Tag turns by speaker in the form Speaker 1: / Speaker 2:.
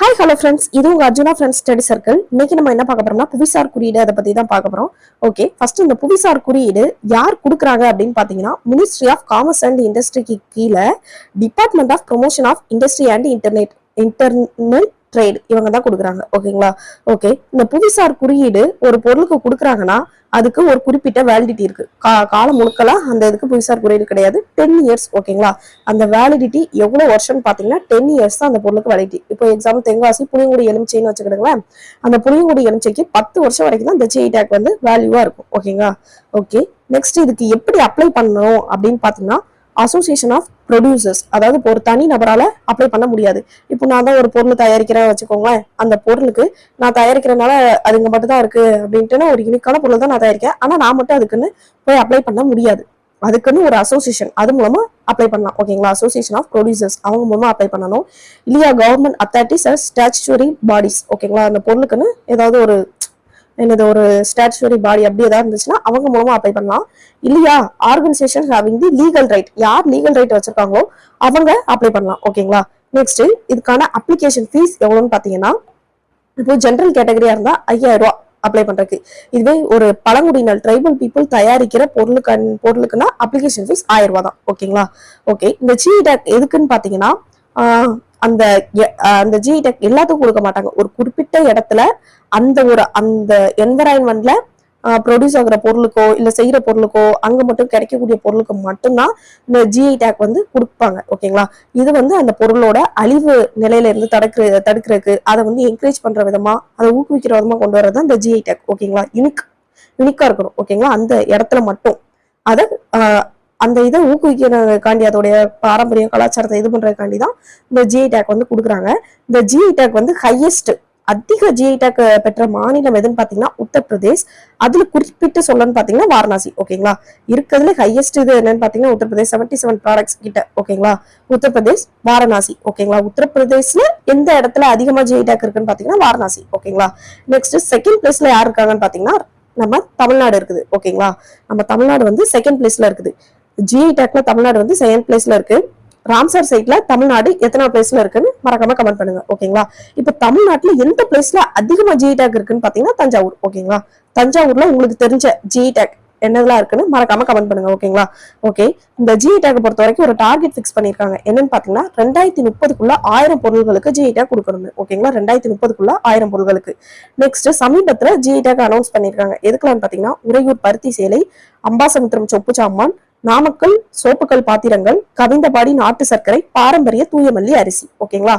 Speaker 1: Hi hello friends, இது உங்க Arjuna friends study circle. இன்னைக்கு நம்ம என்ன பார்க்க போறோம்னா புவிசார் குறியீடு, அதை பத்தி தான் பார்க்க போறோம். ஓகே, ஃபர்ஸ்ட் இந்த புவிசார் குறியீடு யார் கொடுக்குறாங்க அப்படின்னு பாத்தீங்கன்னா, மினிஸ்ட்ரி ஆஃப் காமர்ஸ் அண்ட் இண்டஸ்ட்ரிக்கு கீழே department of promotion of industry and internal trade இவங்க தான் கொடுக்குறாங்க. ஓகேங்களா? ஓகே, இந்த புவிசார் குறியீடு ஒரு பொருளுக்கு கொடுக்குறாங்கன்னா அதுக்கு ஒரு குறிப்பிட்ட வேலிடிட்டி இருக்கு. காலம் முழுக்கலாம் அந்த இதுக்கு புவிசார் குறியீடு கிடையாது. 10 இயர்ஸ். ஓகேங்களா? அந்த வேலிடிட்டி எவ்வளவு வருஷம் பாத்தீங்கன்னா 10 இயர்ஸ் தான் அந்த பொருளுக்கு வேலிடிட்டி. இப்போ எக்ஸாம்பிள் தென்காசி புளியங்குடி எலுமிச்சைன்னு வச்சுக்கிடுங்களேன். அந்த புளியங்குடி எலுமிச்சைக்கு 10 வருஷம் வரைக்கும் தான் இந்த ஜிஐ டேக் வந்து வேல்யூவா இருக்கும். ஓகேங்களா? ஓகே, நெக்ஸ்ட் இதுக்கு எப்படி அப்ளை பண்ணணும் அப்படின்னு பாத்தீங்கன்னா, அசோசியேஷன் ஆஃப் ப்ரொடியூசர்ஸ், அதாவது இப்போ ஒரு தனி நபரால அப்ளை பண்ண முடியாது. இப்போ நான் தான் ஒரு பொருள் தயாரிக்கிறேன் வச்சுக்கோங்களேன். அந்த பொருளுக்கு நான் தயாரிக்கிறதுனால அதுங்க மட்டும் தான் இருக்கு அப்படின்ட்டு ஒரு யூனிக்கான பொருள் தான் நான் தயாரிக்கேன். ஆனா நான் மட்டும் அதுக்குன்னு போய் அப்ளை பண்ண முடியாது. அதுக்குன்னு ஒரு அசோசியேஷன், அது மூலமா அப்ளை பண்ணலாம். ஓகேங்களா? அசோசியேஷன் ஆஃப் ப்ரொடியூசர்ஸ் அவங்க மூலமா அப்ளை பண்ணணும். இல்லையா government authorities are statutory bodies. ஓகேங்களா? அந்த பொருளுக்குன்னு ஏதாவது ஒரு ஒரு ஸ்டாச்சுட்டரி பாடி அப்படி ஏதாவது இருந்துச்சுன்னா அவங்க மூலமா அப்ளை பண்ணலாம். இல்லையா organisation having the legal right, யார் லீகல் ரைட் வச்சிருக்காங்களோ அவங்க அப்ளை பண்ணலாம். ஓகேங்களா? நெக்ஸ்ட் இதுக்கான அப்ளிகேஷன் ஃபீஸ் எவ்வளவுன்னு பாத்தீங்கன்னா, இப்போ ஜென்ரல் கேட்டகரியா இருந்தா 5000 ரூபாய் அப்ளை பண்றதுக்கு. இதுவே ஒரு பழங்குடியினர் ட்ரைபல் பீப்புள் தயாரிக்கிற பொருளுக்குன்னா அப்ளிகேஷன் ஃபீஸ் 1000 ரூபாய் தான். ஓகேங்களா? ஓகே, இந்த ஜிஐ டேக் எதுக்குன்னு பாத்தீங்கன்னா, அந்த ஜிஐ டேக் எல்லாத்துக்கும் கொடுக்க மாட்டாங்க. ஒரு குறிப்பிட்ட இடத்துல அந்த என்வரான்மெண்ட்ல ப்ரொடியூஸ் ஆகுற பொருளுக்கோ இல்ல செய்யற பொருளுக்கோ அங்க மட்டும் கிடைக்கக்கூடிய பொருளுக்கு மட்டும்தான் இந்த ஜிஐ டேக் வந்து கொடுப்பாங்க. ஓகேங்களா? இது வந்து அந்த பொருளோட அழிவு நிலையில இருந்து தடுக்கிறதுக்கு, அதை வந்து என்கரேஜ் பண்ற விதமா, அதை ஊக்குவிக்கிற விதமா கொண்டு வரதான் இந்த ஜிஐ டேக். ஓகேங்களா? யூனிக்கா இருக்கணும். ஓகேங்களா? அந்த இடத்துல மட்டும் அதை அந்த இதை ஊக்குவிக்கிறதுக்காண்டி, அதோடைய பாரம்பரிய கலாச்சாரத்தை இது பண்றதுக்காண்டி தான் இந்த ஜிஐ டேக் வந்து கொடுக்குறாங்க. இந்த ஜிஐ டேக் வந்து அதிக ஜிஐ டேக் பெற்ற மாநிலம் எதுன்னு பாத்தீங்கன்னா உத்தரப்பிரதேஷ். அதுல குறிப்பிட்டு சொல்லணும்னு பாத்தீங்கன்னா வாரணாசி. ஓகேங்களா? இருக்கிறதுல ஹையஸ்ட் இது என்னன்னு பாத்தீங்கன்னா உத்தரப்பிரதேஷ் 77 ப்ராடக்ட்ஸ் கிட்ட. ஓகேங்களா? உத்தரப்பிரதேஷ், வாரணாசி. ஓகேங்களா? உத்தரப்பிரதேஷ்ல எந்த இடத்துல அதிகமா ஜிஐ டேக் இருக்குன்னு பாத்தீங்கன்னா வாரணாசி. ஓகேங்களா? நெக்ஸ்ட் செகண்ட் பிளேஸ்ல யார் இருக்காங்கன்னு பாத்தீங்கன்னா நம்ம தமிழ்நாடு இருக்குது. ஓகேங்களா? நம்ம தமிழ்நாடு வந்து செகண்ட் பிளேஸ்ல இருக்குது. ஜிஐ டேக்ல தமிழ்நாடு வந்து செகண்ட் பிளேஸ்ல இருக்கு. ராம்சார் சைட்ல தமிழ்நாடு எத்தனை பிளேஸ்ல இருக்குன்னு மறக்காம கமெண்ட் பண்ணுங்க. ஓகேங்களா? இப்ப தமிழ்நாட்டுல எந்த பிளேஸ்ல அதிகமா ஜிஐ டேக் இருக்குன்னு பாத்தீங்கன்னா தஞ்சாவூர். ஓகேங்களா? தஞ்சாவூர்ல உங்களுக்கு தெரிஞ்ச ஜிஐ டேக் என்னதெல்லாம் இருக்குன்னு மறக்காம கமெண்ட் பண்ணுங்க. ஓகேங்களா? ஓகே, இந்த ஜிஐ டேக் பொறுத்த வரைக்கும் ஒரு டார்கெட் பிக்ஸ் பண்ணிருக்காங்க. என்னன்னு பாத்தீங்கன்னா 2030க்குள்ள 1000 பொருள்களுக்கு ஜிஐ டேக் கொடுக்கணும். ஓகேங்களா? 2030க்குள்ள 1000 பொருள்களுக்கு. நெக்ஸ்ட் சமீபத்துல ஜிஐ டேக் அனௌன்ஸ் பண்ணிருக்காங்க. எதுக்குலான்னு பாத்தீங்கன்னா உறையூர் பருத்தி சேலை, அம்பாசமுத்திரம் சொப்பு சாமான், நாமக்கல் சோப்புக்கல் பாத்திரங்கள், கவிந்தபாடி நாட்டு சர்க்கரை, பாரம்பரிய தூயமல்லி அரிசி. ஓகேங்களா?